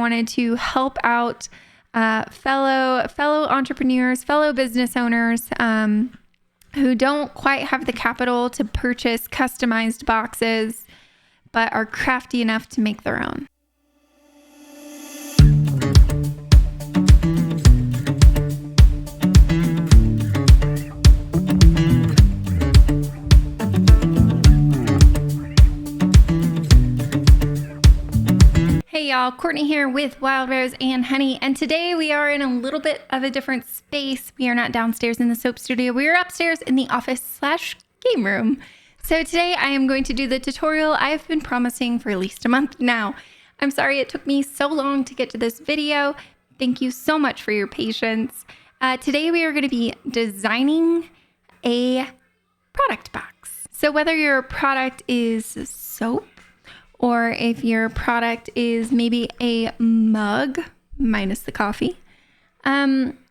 wanted to help out fellow entrepreneurs, fellow business owners who don't quite have the capital to purchase customized boxes, but are crafty enough to make their own. Hey y'all, Courtney here with Wild Rose and Honey, and today we are in a little bit of a different space. We are not downstairs in the soap studio, we are upstairs in the office/game room. So today I am going to do the tutorial I've been promising for at least a month now. I'm sorry it took me so long to get to this video. Thank you so much for your patience. Today we are going to be designing a product box. So whether your product is soap, or if your product is maybe a mug, minus the coffee,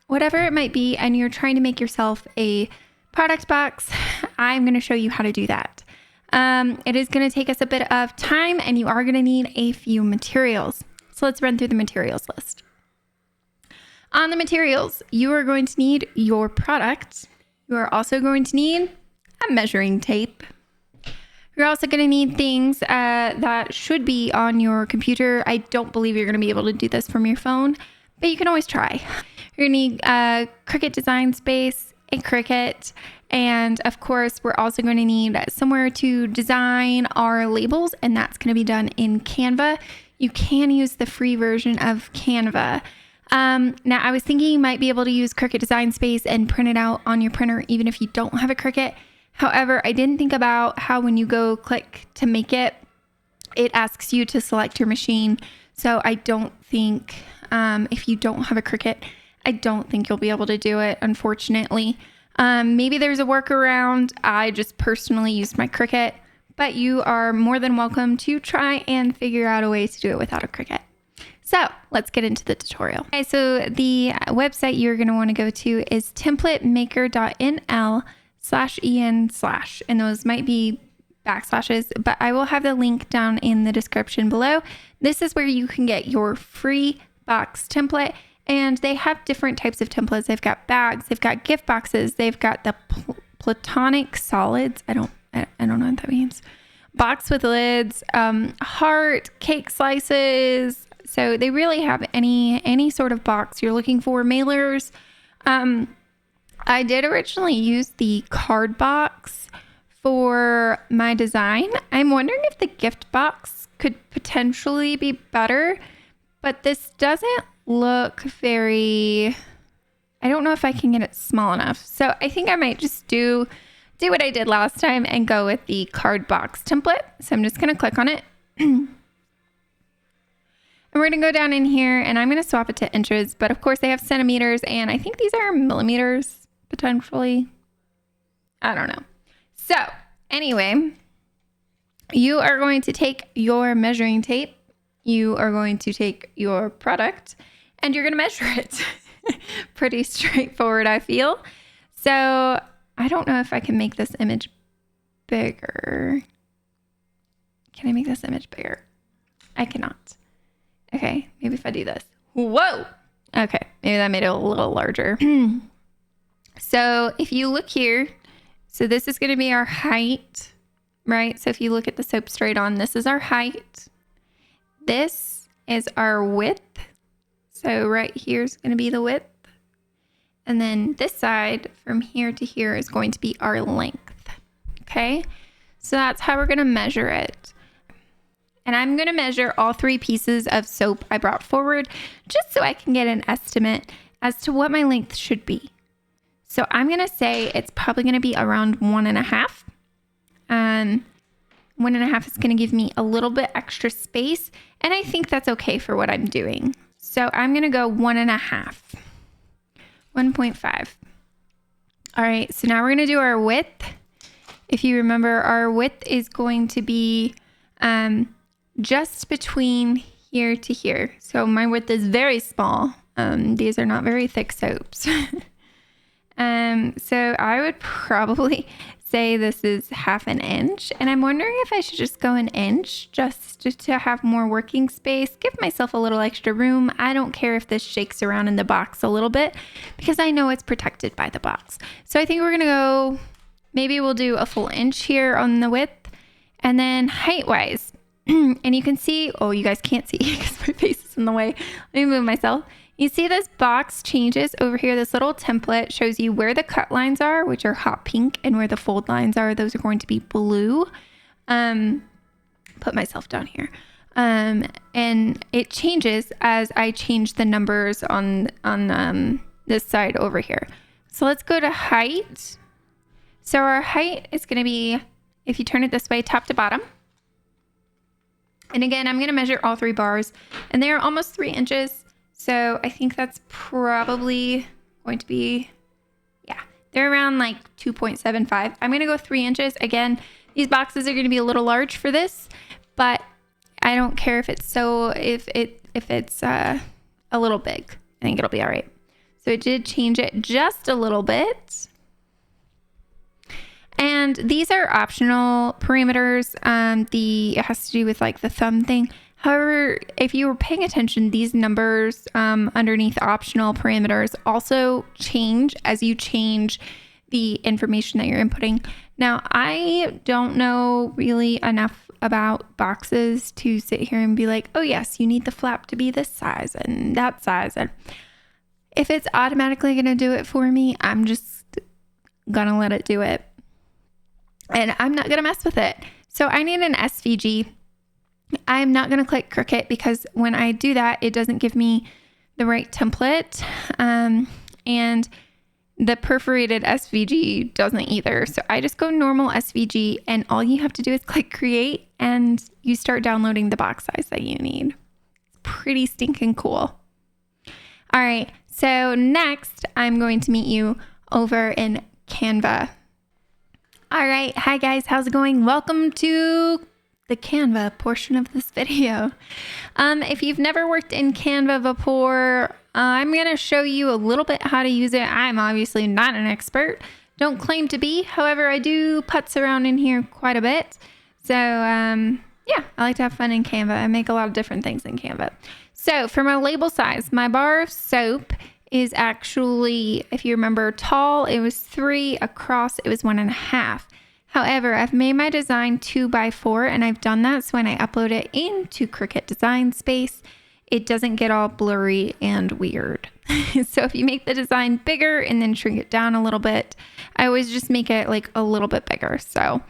whatever it might be, and you're trying to make yourself a product box, I'm going to show you how to do that. It is going to take us a bit of time, and you are going to need a few materials. So let's run through the materials list. On the materials, you are going to need your product. You are also going to need a measuring tape. You're also going to need things that should be on your computer. I don't believe you're going to be able to do this from your phone, but you can always try. You're going to need Cricut design space, a Cricut, and of course, we're also going to need somewhere to design our labels, and that's going to be done in Canva. You can use the free version of Canva. Now, I was thinking you might be able to use Cricut design space and print it out on your printer, even if you don't have a Cricut. However, I didn't think about how when you go click to make it, it asks you to select your machine. So I don't think, if you don't have a Cricut, I don't think you'll be able to do it, unfortunately. Maybe there's a workaround. I just personally used my Cricut, but you are more than welcome to try and figure out a way to do it without a Cricut. So let's get into the tutorial. Okay, so the website you're going to want to go to is templatemaker.nl/en/, and those might be backslashes, but I will have the link down in the description below. This is where you can get your free box template, and they have different types of templates. They've got bags, they've got gift boxes, they've got the platonic solids. I don't know what that means. Box with lids, heart, cake slices. So they really have any sort of box you're looking for. Mailers. I did originally use the card box for my design. I'm wondering if the gift box could potentially be better, but this doesn't look very, I don't know if I can get it small enough. So I think I might just do what I did last time and go with the card box template. So I'm just going to click on it. And we're going to go down in here, and I'm going to swap it to inches, but of course they have centimeters, and I think these are millimeters. Potentially. I don't know. So anyway, you are going to take your measuring tape. You are going to take your product and you're going to measure it. Pretty straightforward, I feel. So I don't know if I can make this image bigger. Can I make this image bigger? I cannot. Okay, maybe if I do this. Whoa! Okay, maybe that made it a little larger. So if you look here, so this is going to be our height, right? So if you look at the soap straight on, this is our height. This is our width. So right here is going to be the width. And then this side from here to here is going to be our length. Okay. So that's how we're going to measure it. And I'm going to measure all 3 pieces of soap I brought forward just so I can get an estimate as to what my length should be. So I'm going to say it's probably going to be around 1.5. 1.5 is going to give me a little bit extra space, and I think that's okay for what I'm doing. So I'm going to go 1.5, 1.5. All right, so now we're going to do our width. If you remember, our width is going to be just between here to here. So my width is very small. These are not very thick soaps. So I would probably say this is 1/2 inch, and I'm wondering if I should just go 1 inch just to have more working space, give myself a little extra room. I don't care if this shakes around in the box a little bit because I know it's protected by the box. So I think we're gonna go, maybe we'll do a full inch here on the width, and then height wise, and you can see, oh, you guys can't see because my face is in the way. Let me move myself. You see this box changes over here. This little template shows you where the cut lines are, which are hot pink, and where the fold lines are. Those are going to be blue. Put myself down here. And it changes as I change the numbers on this side over here. So let's go to height. So our height is going to be, if you turn it this way, top to bottom. And again, I'm going to measure all 3 bars, and they are almost 3 inches. So I think that's probably going to be, yeah, they're around like 2.75. I'm going to go 3 inches. Again, these boxes are going to be a little large for this, but I don't care if it's a little big. I think it'll be all right. So it did change it just a little bit. And these are optional parameters. It has to do with like the thumb thing. However, if you were paying attention, these numbers underneath optional parameters also change as you change the information that you're inputting. Now, I don't know really enough about boxes to sit here and be like, oh yes, you need the flap to be this size and that size. And if it's automatically going to do it for me, I'm just going to let it do it. And I'm not going to mess with it. So I need an SVG. I'm not going to click Cricut because when I do that, it doesn't give me the right template. And the perforated SVG doesn't either. So I just go normal SVG, and all you have to do is click create and you start downloading the box size that you need. It's pretty stinking cool. All right. So next I'm going to meet you over in Canva. All right. Hi guys. How's it going? Welcome to the Canva portion of this video. If you've never worked in Canva before, I'm going to show you a little bit how to use it. I'm obviously not an expert. Don't claim to be. However, I do putz around in here quite a bit. So yeah, I like to have fun in Canva. I make a lot of different things in Canva. So for my label size, my bar of soap is actually, if you remember, tall, it was 3, across it was 1.5. However, I've made my design 2x4, and I've done that so when I upload it into Cricut Design Space, it doesn't get all blurry and weird. So if you make the design bigger and then shrink it down a little bit, I always just make it like a little bit bigger. So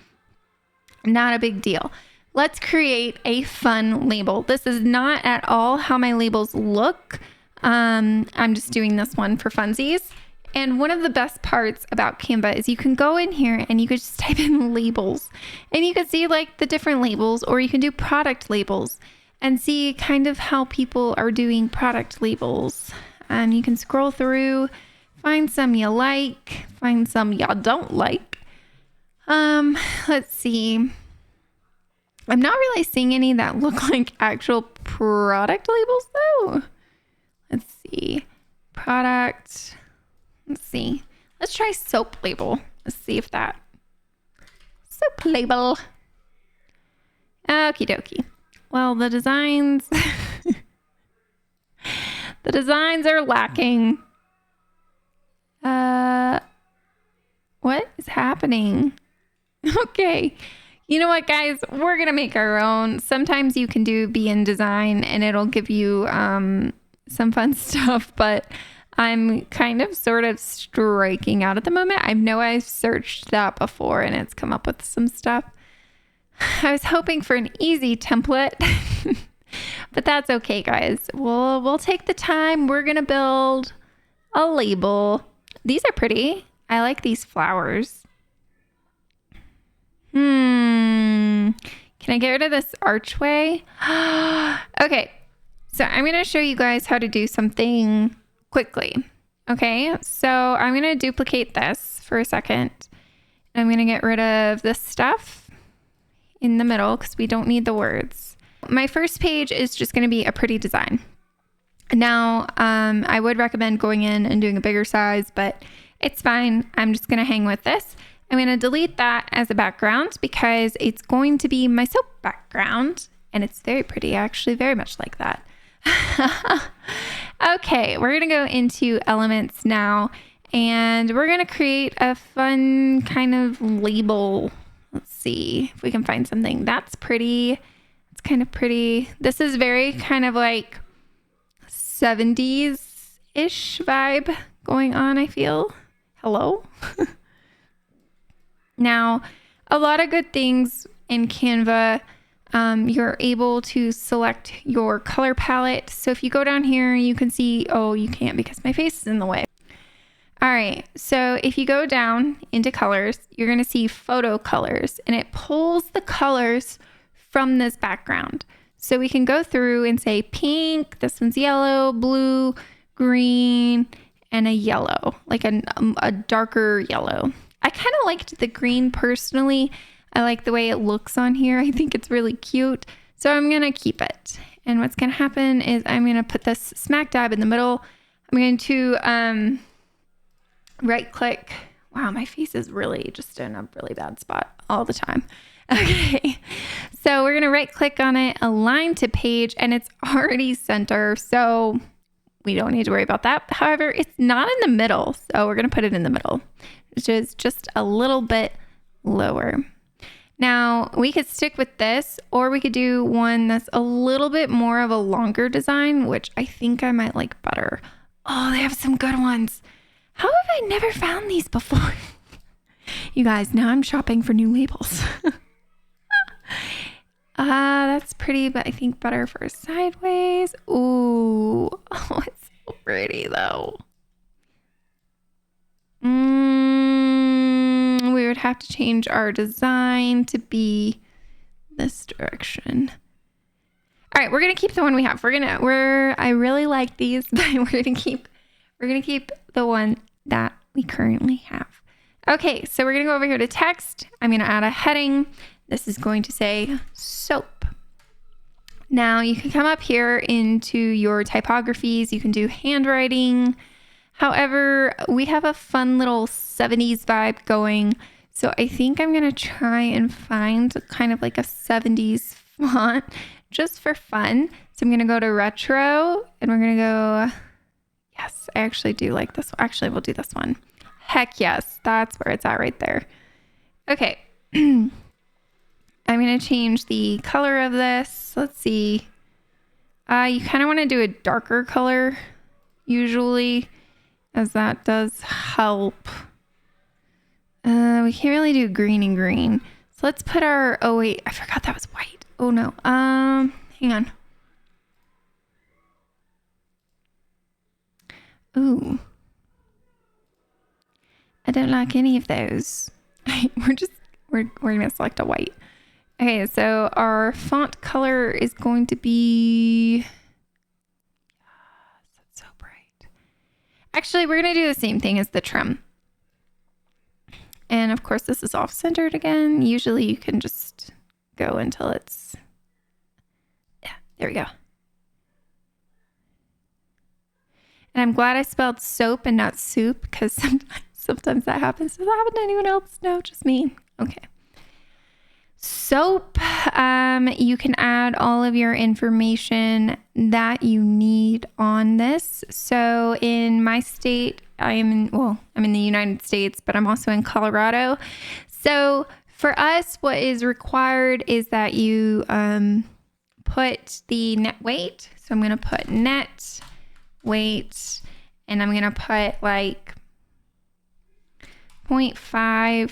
not a big deal. Let's create a fun label. This is not at all how my labels look. I'm just doing this one for funsies. And one of the best parts about Canva is you can go in here and you could just type in labels, and you can see like the different labels, or you can do product labels and see kind of how people are doing product labels. You can scroll through, find some you like, find some you don't like. Let's see. I'm not really seeing any that look like actual product labels though. Let's see. Product. Let's see. Let's try soap label. Let's see if that. Soap label. Okie dokie. Well, the designs. The designs are lacking. What is happening? Okay. You know what, guys? We're going to make our own. Sometimes you can do be in design and it'll give you some fun stuff, but I'm kind of sort of striking out at the moment. I know I've searched that before and it's come up with some stuff. I was hoping for an easy template, but that's okay, guys. We'll take the time. We're going to build a label. These are pretty. I like these flowers. Can I get rid of this archway? Okay. So I'm going to show you guys how to do something quickly. Okay, so I'm going to duplicate this for a second. I'm going to get rid of this stuff in the middle because we don't need the words. My first page is just going to be a pretty design. Now, I would recommend going in and doing a bigger size, but it's fine. I'm just going to hang with this. I'm going to delete that as a background because it's going to be my soap background. And it's very pretty, actually, very much like that. Okay, we're going to go into elements now. And we're going to create a fun kind of label. Let's see if we can find something that's pretty. It's kind of pretty. This is very kind of like 70s-ish vibe going on, I feel. Hello? Now, a lot of good things in Canva. You're able to select your color palette. So if you go down here, you can see, oh, you can't because my face is in the way. All right, so if you go down into colors, you're going to see photo colors, and it pulls the colors from this background. So we can go through and say pink, this one's yellow, blue, green, and a yellow, like a darker yellow. I kind of liked the green personally. I like the way it looks on here. I think it's really cute. So I'm going to keep it. And what's going to happen is I'm going to put this smack dab in the middle. I'm going to right click. Wow, my face is really just in a really bad spot all the time. Okay, so we're going to right click on it, align to page, and it's already center. So we don't need to worry about that. However, it's not in the middle. So we're going to put it in the middle, which is just a little bit lower. Now we could stick with this, or we could do one that's a little bit more of a longer design, which I think I might like better. Oh, they have some good ones. How have I never found these before? You guys, now I'm shopping for new labels. That's pretty, but I think better for sideways. Ooh, oh, it's so pretty though. We would have to change our design to be this direction. All right, we're gonna keep the one we have. I really like these, but we're gonna keep the one that we currently have. Okay, so we're gonna go over here to text. I'm gonna add a heading. This is going to say soap. Now you can come up here into your typographies. You can do handwriting. However, we have a fun little 70s vibe going. So I think I'm gonna try and find kind of like a 70s font just for fun. So I'm gonna go to retro and we're gonna go, yes, I actually do like this one. Actually, we'll do this one. Heck yes, that's where it's at right there. Okay, I'm gonna change the color of this. Let's see. You kind of want to do a darker color usually, as that does help. We can't really do green and green. So let's put our, oh wait, I forgot that was white. Oh no, hang on. Ooh. I don't like any of those. We're gonna select a white. Okay, so our font color is going to be, yes, that's so bright. Actually, we're gonna do the same thing as the trim. And of course, this is off centered again. Usually you can just go until it's, yeah, there we go. And I'm glad I spelled soap and not soup, because sometimes that happens. Does that happen to anyone else? No, just me. Okay. Soap, you can add all of your information that you need on this. So in my state, I'm in the United States, but I'm also in Colorado. So for us, what is required is that you put the net weight. So I'm going to put net weight, and I'm going to put like 0.5.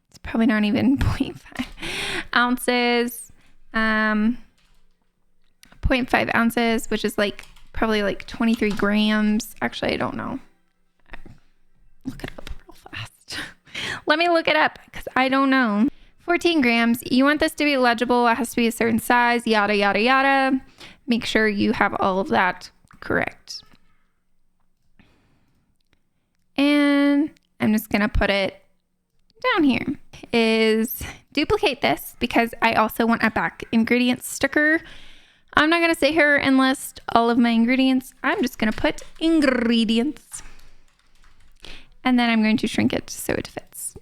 It's probably not even 0.5 ounces. 0.5 ounces, which is like probably like 23 grams. Actually, I don't know. Look it up real fast. Let me look it up because I don't know. 14 grams. You want this to be legible. It has to be a certain size, yada, yada, yada. Make sure you have all of that correct. And I'm just going to put it down here. Is duplicate this because I also want a back ingredients sticker. I'm not going to sit here and list all of my ingredients. I'm just going to put ingredients. And then I'm going to shrink it so it fits.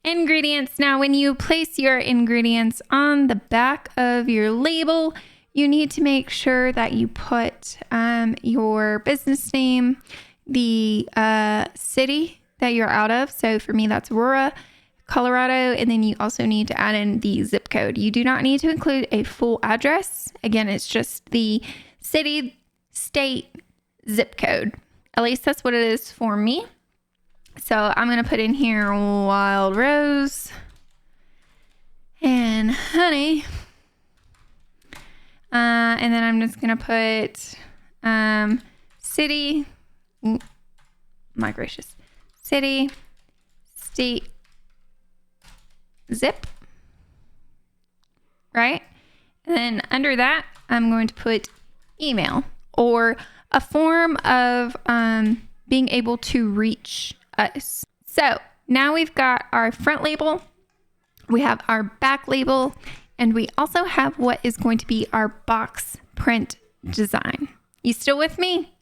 Ingredients. Now, when you place your ingredients on the back of your label, you need to make sure that you put your business name, the city that you're out of. So for me, that's Aurora, Colorado. And then you also need to add in the zip code. You do not need to include a full address. Again, it's just the city, state, zip code. At least that's what it is for me. So I'm going to put in here Wild Rose and Honey. And then I'm just going to put city, my gracious, city, state, zip, right? And then under that, I'm going to put email or a form of being able to reach us. So now we've got our front label, we have our back label, and we also have what is going to be our box print design. You still with me?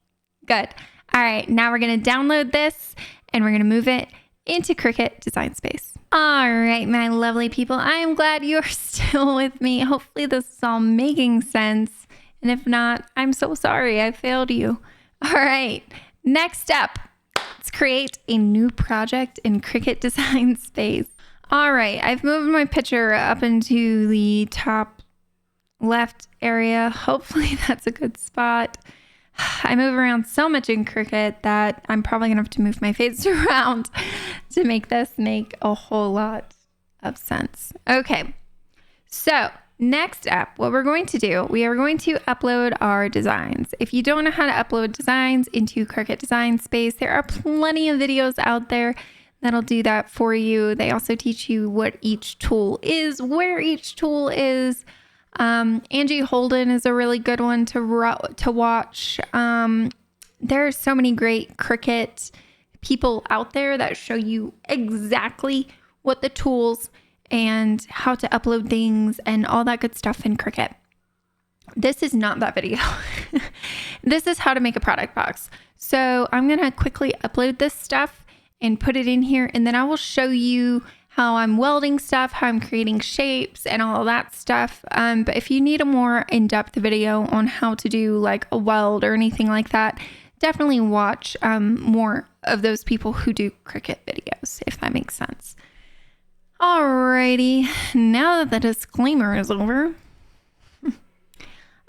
Good. All right, now we're going to download this and we're going to move it into Cricut Design Space. All right, my lovely people, I am glad you're still with me. Hopefully this is all making sense. And if not, I'm so sorry I failed you. All right, next up, let's create a new project in Cricut Design Space. All right, I've moved my picture up into the top left area. Hopefully that's a good spot. I move around so much in Cricut that I'm probably gonna have to move my face around to make this make a whole lot of sense. Okay, so next up, what we're going to do, we are going to upload our designs. If you don't know how to upload designs into Cricut Design Space, there are plenty of videos out there that'll do that for you. They also teach you what each tool is, where each tool is. Angie Holden is a really good one to watch. There are so many great Cricut people out there that show you exactly what the tools and how to upload things and all that good stuff in Cricut. This is not that video. This is how to make a product box. So I'm going to quickly upload this stuff and put it in here, and then I will show you how I'm welding stuff, how I'm creating shapes and all of that stuff. But if you need a more in-depth video on how to do like a weld or anything like that, definitely watch more of those people who do Cricut videos, if that makes sense. Alrighty, now that the disclaimer is over.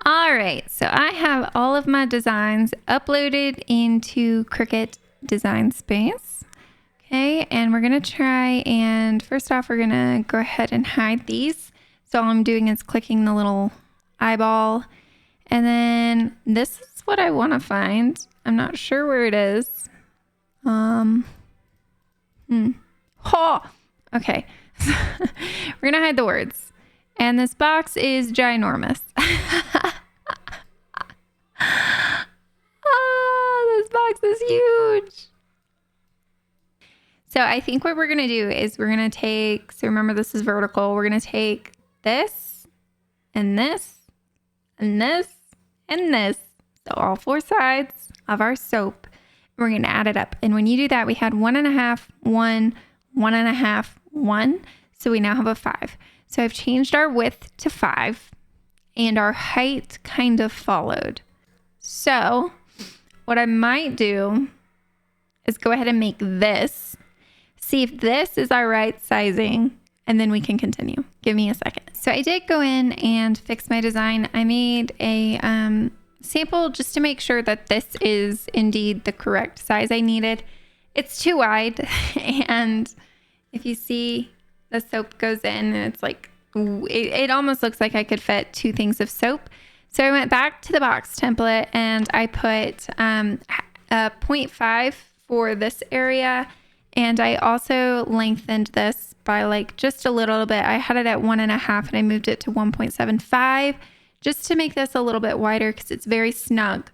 All right, so I have all of my designs uploaded into Cricut Design Space. Okay, and we're gonna try, and first off, we're gonna go ahead and hide these. So all I'm doing is clicking the little eyeball, and then this is what I wanna find. I'm not sure where it is. Oh, okay. We're gonna hide the words. And this box is ginormous. This box is huge. So I think what we're going to do is we're going to take, so remember this is vertical, we're going to take this and this and this and this. So all four sides of our soap, we're going to add it up. And when you do that, we had 1.5, 1, 1.5, 1. So we now have a 5. So I've changed our width to 5 and our height kind of followed. So what I might do is go ahead and make this. See if this is our right sizing, and then we can continue. Give me a second. So I did go in and fix my design. I made a sample just to make sure that this is indeed the correct size I needed. It's too wide, and if you see, the soap goes in, and it's like, it almost looks like I could fit 2 things of soap. So I went back to the box template, and I put a 0.5 for this area. And I also lengthened this by like just a little bit. I had it at 1.5 and I moved it to 1.75 just to make this a little bit wider because it's very snug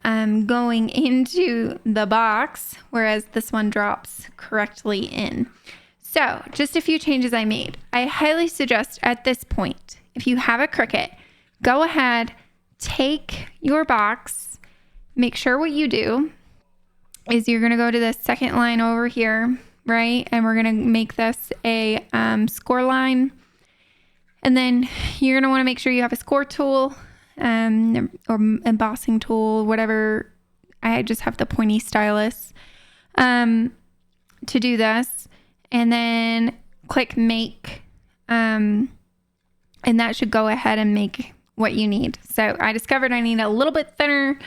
going into the box, whereas this one drops correctly in. So just a few changes I made. I highly suggest at this point, if you have a Cricut, go ahead, take your box, make sure what you do is you're going to go to the second line over here, right? And we're going to make this a score line. And then you're going to want to make sure you have a score tool or embossing tool, whatever. I just have the pointy stylus to do this. And then click make. And that should go ahead and make what you need. So I discovered I need a little bit thinner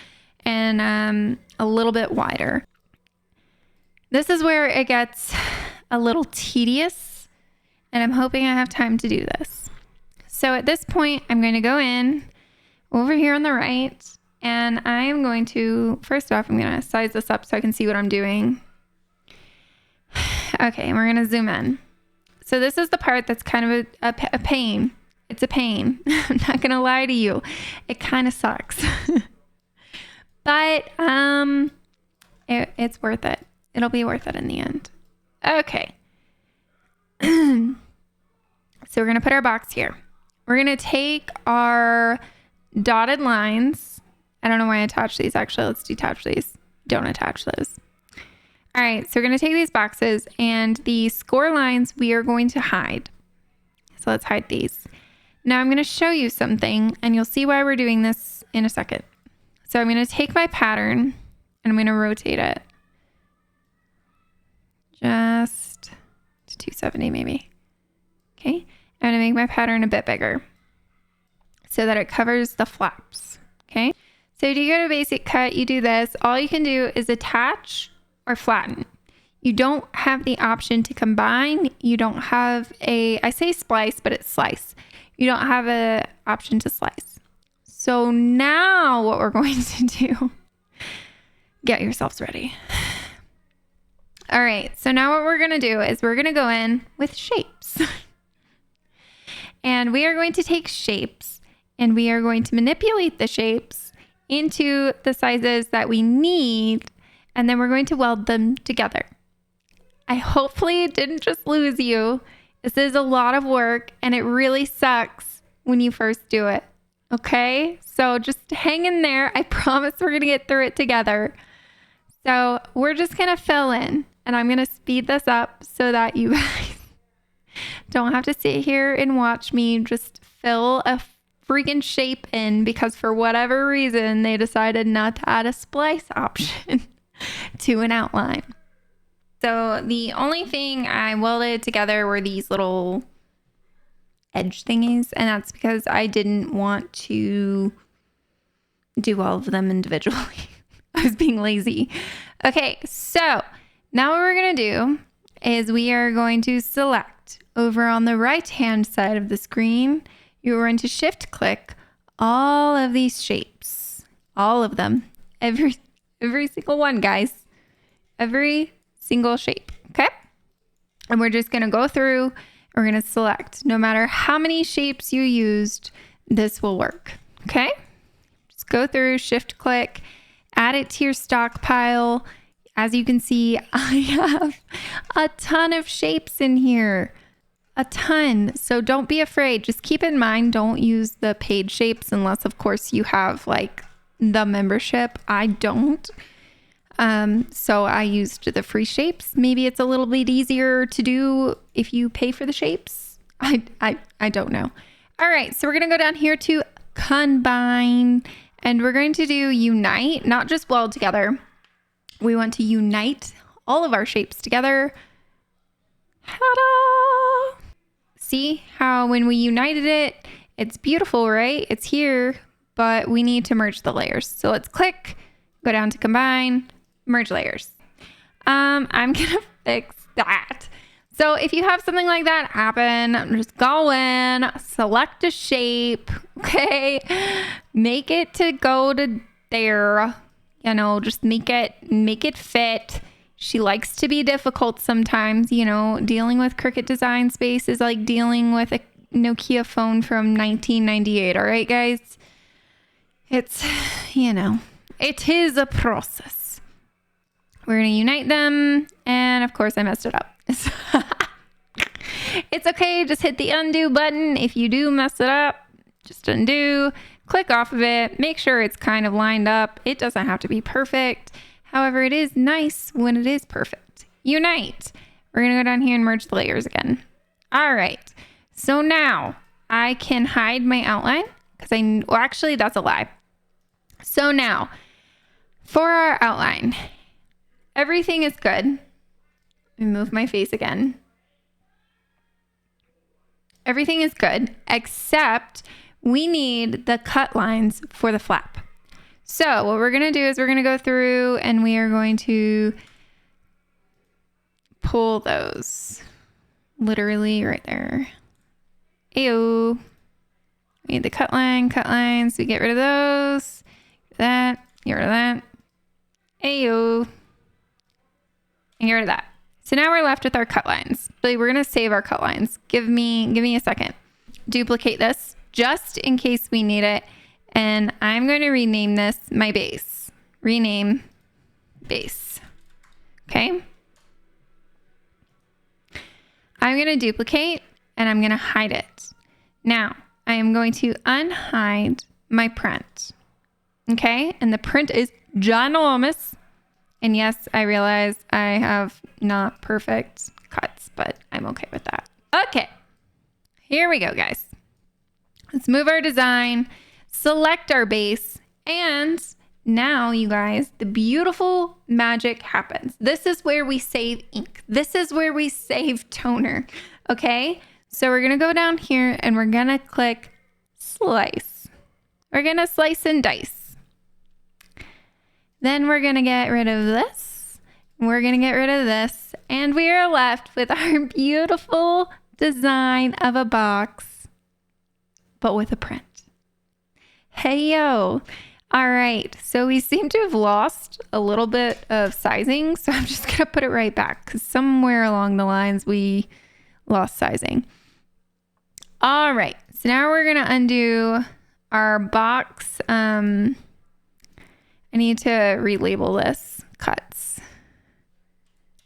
and a little bit wider. This is where it gets a little tedious, and I'm hoping I have time to do this. So at this point, I'm going to go in over here on the right, and I am going to, first off, I'm going to size this up so I can see what I'm doing. Okay, and we're going to zoom in. So this is the part that's kind of a pain. It's a pain. I'm not going to lie to you. It kind of sucks. But it's worth it. It'll be worth it in the end. Okay. So we're going to put our box here. We're going to take our dotted lines. I don't know why I attached these. Actually, let's detach these. Don't attach those. All right. So we're going to take these boxes, and the score lines we are going to hide. So let's hide these. Now I'm going to show you something, and you'll see why we're doing this in a second. So I'm going to take my pattern and I'm going to rotate it just to 270 maybe. Okay. I'm going to make my pattern a bit bigger so that it covers the flaps. Okay. So if you go to basic cut, you do this. All you can do is attach or flatten. You don't have the option to combine. You don't have I say splice, but it's slice. You don't have an option to slice. So now what we're going to do, get yourselves ready. All right. So now what we're going to do is we're going to go in with shapes. And we are going to take shapes and we are going to manipulate the shapes into the sizes that we need. And then we're going to weld them together. I hopefully didn't just lose you. This is a lot of work and it really sucks when you first do it. Okay, so just hang in there. I promise we're going to get through it together. So we're just going to fill in, and I'm going to speed this up so that you guys don't have to sit here and watch me just fill a freaking shape in because for whatever reason, they decided not to add a splice option to an outline. So the only thing I welded together were these little edge thingies, and that's because I didn't want to do all of them individually. I was being lazy. Okay, so now what we're going to do is we are going to select over on the right hand side of the screen. You're going to shift click all of these shapes, all of them, every single one, guys, every single shape. Okay, and we're just going to go through. We're going to select. No matter how many shapes you used, this will work. Okay? Just go through, shift click, add it to your stockpile. As you can see, I have a ton of shapes in here. A ton. So don't be afraid. Just keep in mind, don't use the paid shapes unless, of course, you have like the membership. I don't. So I used the free shapes. Maybe it's a little bit easier to do if you pay for the shapes. I don't know. All right. So we're going to go down here to combine and we're going to do unite, not just weld together. We want to unite all of our shapes together. Ta-da! See how when we united it, it's beautiful, right? It's here, but we need to merge the layers. So let's click, go down to combine, merge layers. I'm gonna fix that. So if you have something like that happen, just go in, select a shape, okay? Make it to go to there, you know, just make it fit. She likes to be difficult sometimes, you know, dealing with Cricut Design Space is like dealing with a Nokia phone from 1998, all right, guys? It's, you know, it is a process. We're going to unite them. And of course I messed it up. It's okay. Just hit the undo button. If you do mess it up, just undo, click off of it. Make sure it's kind of lined up. It doesn't have to be perfect. However, it is nice when it is perfect. Unite. We're going to go down here and merge the layers again. All right. So now I can hide my outline because well, actually that's a lie. So now for our outline, everything is good. Let me move my face again. Everything is good, except we need the cut lines for the flap. So what we're going to do is we're going to go through and we are going to pull those literally right there. Ayo. We need the cut lines. We get rid of those. That, get rid of that. Ayo. And get rid of that. So now we're left with our cut lines. But we're going to save our cut lines. Give me a second. Duplicate this just in case we need it. And I'm going to rename this my base. Rename base. Okay. I'm going to duplicate and I'm going to hide it. Now I am going to unhide my print. Okay. And the print is ginormous. And yes, I realize I have not perfect cuts, but I'm okay with that. Okay. Here we go, guys. Let's move our design, select our base, and now, you guys, the beautiful magic happens. This is where we save ink. This is where we save toner. Okay? So we're going to go down here and we're going to click slice. We're going to slice and dice. Then we're going to get rid of this. We're going to get rid of this. And we are left with our beautiful design of a box, but with a print. Hey, yo. All right. So we seem to have lost a little bit of sizing. So I'm just going to put it right back because somewhere along the lines we lost sizing. All right. So now we're going to undo our box. I need to relabel this. Cuts.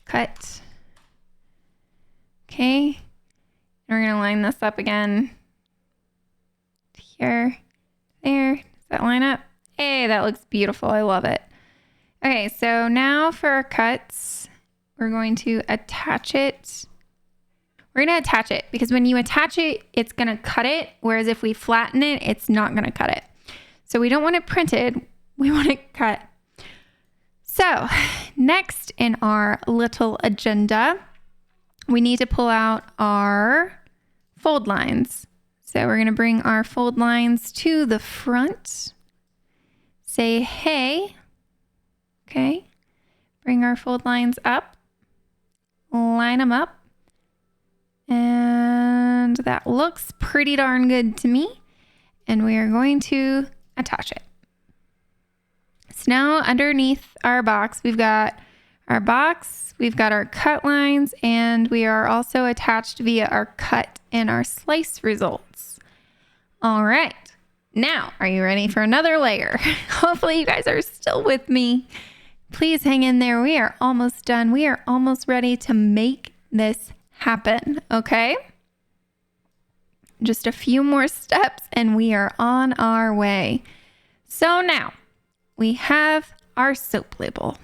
Cut. Okay. We're going to line this up again. Here. There. Does that line up? Hey, that looks beautiful. I love it. Okay, so now for our cuts, we're going to attach it. We're going to attach it because when you attach it, it's going to cut it. Whereas if we flatten it, it's not going to cut it. So we don't want it printed. We want it cut. So next in our little agenda, we need to pull out our fold lines. So we're going to bring our fold lines to the front. Say, hey. Okay. Bring our fold lines up. Line them up. And that looks pretty darn good to me. And we are going to attach it. So now underneath our box, we've got our box, we've got our cut lines, and we are also attached via our cut and our slice results. All right. Now, are you ready for another layer? Hopefully you guys are still with me. Please hang in there. We are almost done. We are almost ready to make this happen. Okay. Just a few more steps and we are on our way. So now we have our soap label.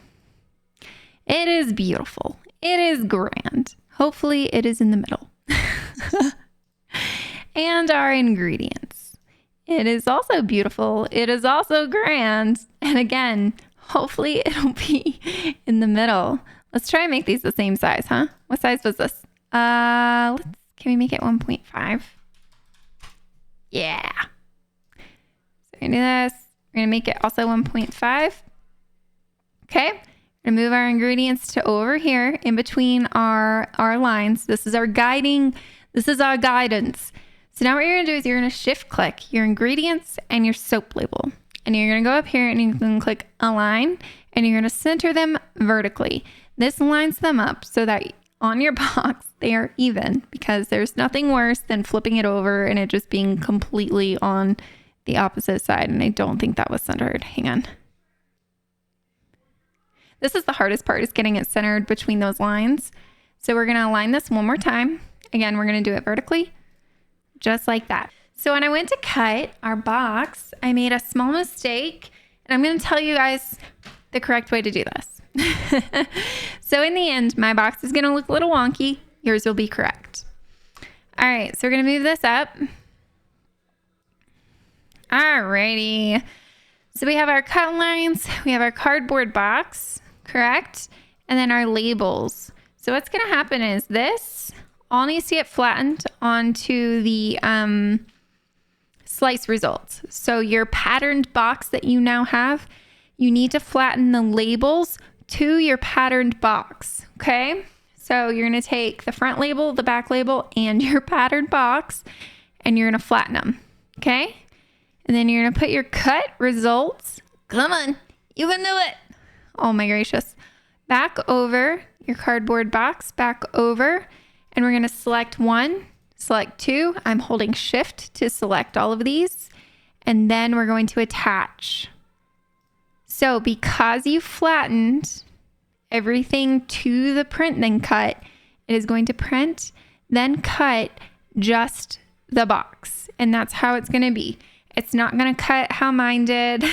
It is beautiful. It is grand. Hopefully it is in the middle. And our ingredients. It is also beautiful. It is also grand. And again, hopefully it'll be in the middle. Let's try and make these the same size, huh? What size was this? Can we make it 1.5? Yeah. So we're gonna do this. We're gonna make it also 1.5. Okay. We're gonna move our ingredients to over here in between our lines. This is our guidance. So now what you're gonna do is you're gonna shift click your ingredients and your soap label. And you're gonna go up here and you can click align and you're gonna center them vertically. This lines them up so that on your box, they are even, because there's nothing worse than flipping it over and it just being completely on the opposite side. And I don't think that was centered. Hang on. This is the hardest part, is getting it centered between those lines. So we're gonna align this one more time. Again, we're gonna do it vertically, just like that. So when I went to cut our box, I made a small mistake. And I'm gonna tell you guys the correct way to do this. So in the end, my box is going to look a little wonky. Yours will be correct. All right, so we're going to move this up. Alrighty. So we have our cut lines, we have our cardboard box, correct? And then our labels. So what's going to happen is this all needs to get flattened onto the slice results. So your patterned box that you now have, you need to flatten the labels to your patterned box, okay? So you're going to take the front label, the back label, and your patterned box, and you're going to flatten them, okay? And then you're going to put your cut results, come on, you can do it. Oh my gracious. Back over your cardboard box, back over, and we're going to select 1, select 2. I'm holding shift to select all of these, and then we're going to attach. So because you flattened everything to the print then cut, it is going to print, then cut just the box. And that's how it's going to be. It's not going to cut how mine did.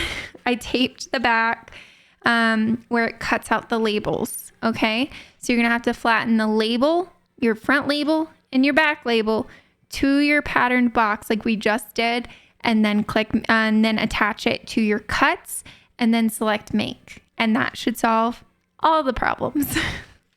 I taped the back where it cuts out the labels. Okay. So you're going to have to flatten the label, your front label and your back label to your patterned box like we just did. And then click and then attach it to your cuts and then select make. And that should solve all the problems.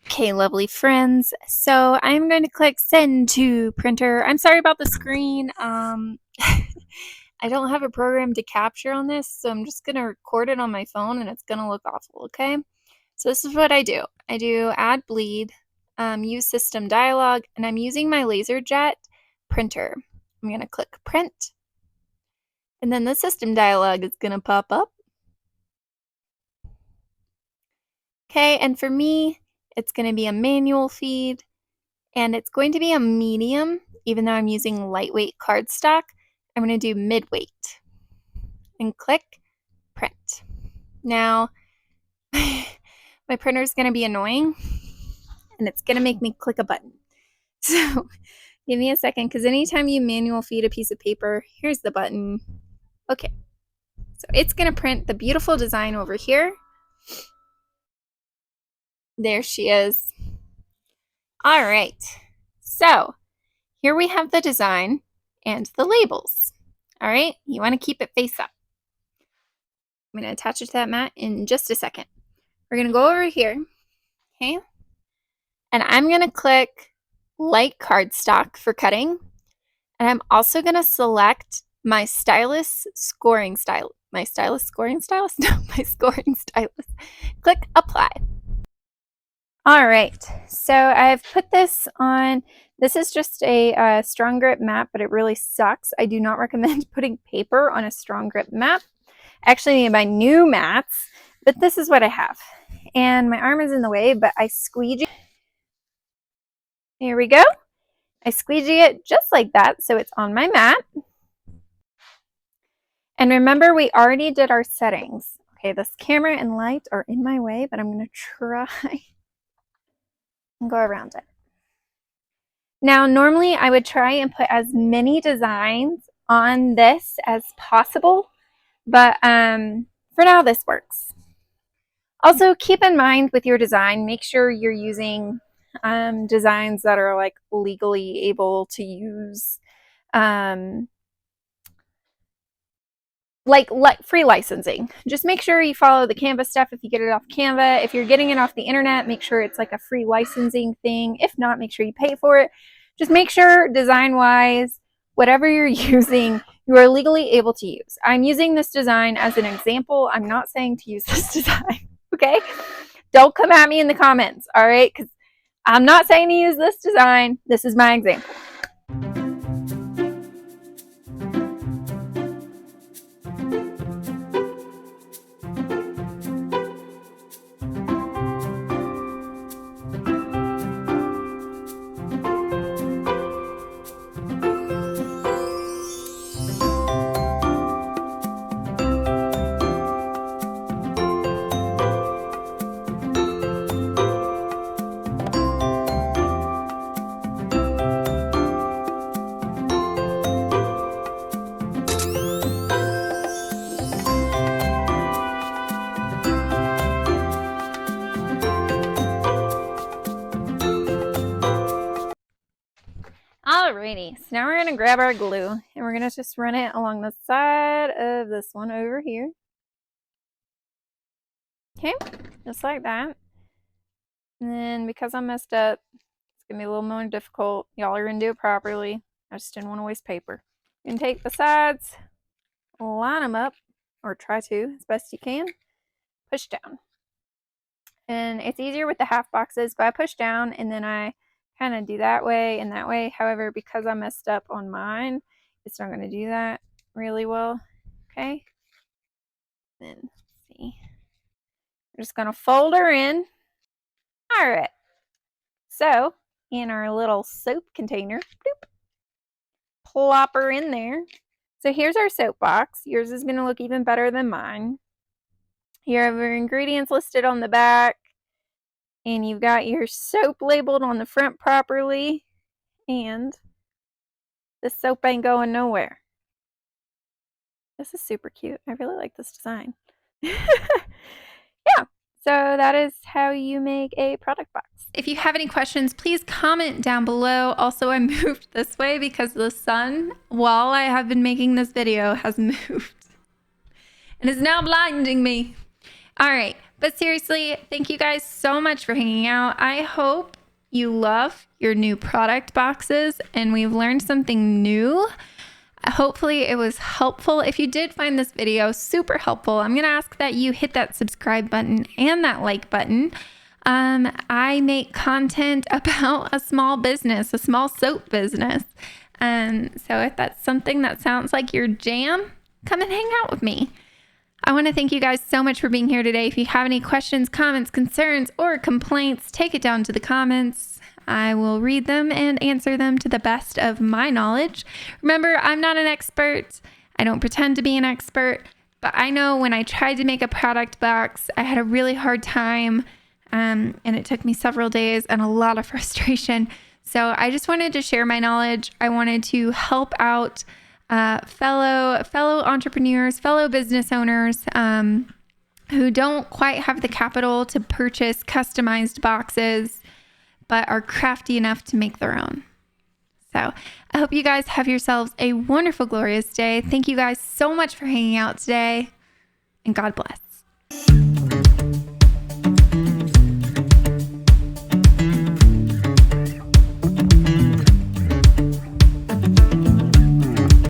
Okay, lovely friends. So I'm going to click send to printer. I'm sorry about the screen. I don't have a program to capture on this, so I'm just going to record it on my phone and it's going to look awful, okay? So this is what I do. I do add bleed, use system dialog, and I'm using my LaserJet printer. I'm going to click print, and then the system dialog is going to pop up. Okay, and for me, it's going to be a manual feed, and it's going to be a medium, even though I'm using lightweight cardstock. I'm going to do mid-weight and click print. Now, my printer is going to be annoying and it's going to make me click a button. So give me a second, because anytime you manual feed a piece of paper, here's the button. Okay, so it's going to print the beautiful design over here. There she is. All right, so here we have the design and the labels. All right, you want to keep it face up. I'm going to attach it to that mat in just a second. We're going to go over here, okay? And I'm going to click light cardstock for cutting. And I'm also going to select my stylus scoring stylus. My stylus scoring stylus? No, my scoring stylus. Click apply. All right, so I've put this on. This is just a strong grip mat, but it really sucks. I do not recommend putting paper on a strong grip mat. I actually need my new mats, but this is what I have. And my arm is in the way, but I squeegee. Here we go. I squeegee it just like that, so it's on my mat. And remember, we already did our settings. Okay, this camera and light are in my way, but I'm going to try and go around it. Now, normally I would try and put as many designs on this as possible, but for now this works. Also, keep in mind with your design, make sure you're using designs that are like legally able to use, like free licensing. Just make sure you follow the Canva stuff if you get it off Canva. If you're getting it off the internet, make sure it's like a free licensing thing. If not, make sure you pay for it. Just make sure design-wise, whatever you're using, you are legally able to use. I'm using this design as an example. I'm not saying to use this design, okay? Don't come at me in the comments, all right? Because I'm not saying to use this design. This is my example. Alrighty, so now we're going to grab our glue and we're going to just run it along the side of this one over here. Okay, just like that. And then because I messed up, it's going to be a little more difficult. Y'all are going to do it properly. I just didn't want to waste paper. You can take the sides, line them up, or try to as best you can. Push down. And it's easier with the half boxes, but I push down and then I kind of do that way and that way. However, because I messed up on mine, it's not going to do that really well. Okay. Then see. We're just going to fold her in. All right. So in our little soap container, bloop, plop her in there. So here's our soap box. Yours is going to look even better than mine. Here are your ingredients listed on the back. And you've got your soap labeled on the front properly. And the soap ain't going nowhere. This is super cute. I really like this design. Yeah, so that is how you make a product box. If you have any questions, please comment down below. Also, I moved this way because the sun, while I have been making this video, has moved and is now blinding me. All right, but seriously, thank you guys so much for hanging out. I hope you love your new product boxes and we've learned something new. Hopefully it was helpful. If you did find this video super helpful, I'm going to ask that you hit that subscribe button and that like button. I make content about a small business, a small soap business. So if that's something that sounds like your jam, come and hang out with me. I want to thank you guys so much for being here today. If you have any questions, comments, concerns, or complaints, take it down to the comments. I will read them and answer them to the best of my knowledge. Remember, I'm not an expert. I don't pretend to be an expert, but I know when I tried to make a product box, I had a really hard time, and it took me several days and a lot of frustration. So I just wanted to share my knowledge. I wanted to help out fellow entrepreneurs, fellow business owners who don't quite have the capital to purchase customized boxes, but are crafty enough to make their own. So I hope you guys have yourselves a wonderful, glorious day. Thank you guys so much for hanging out today, and God bless.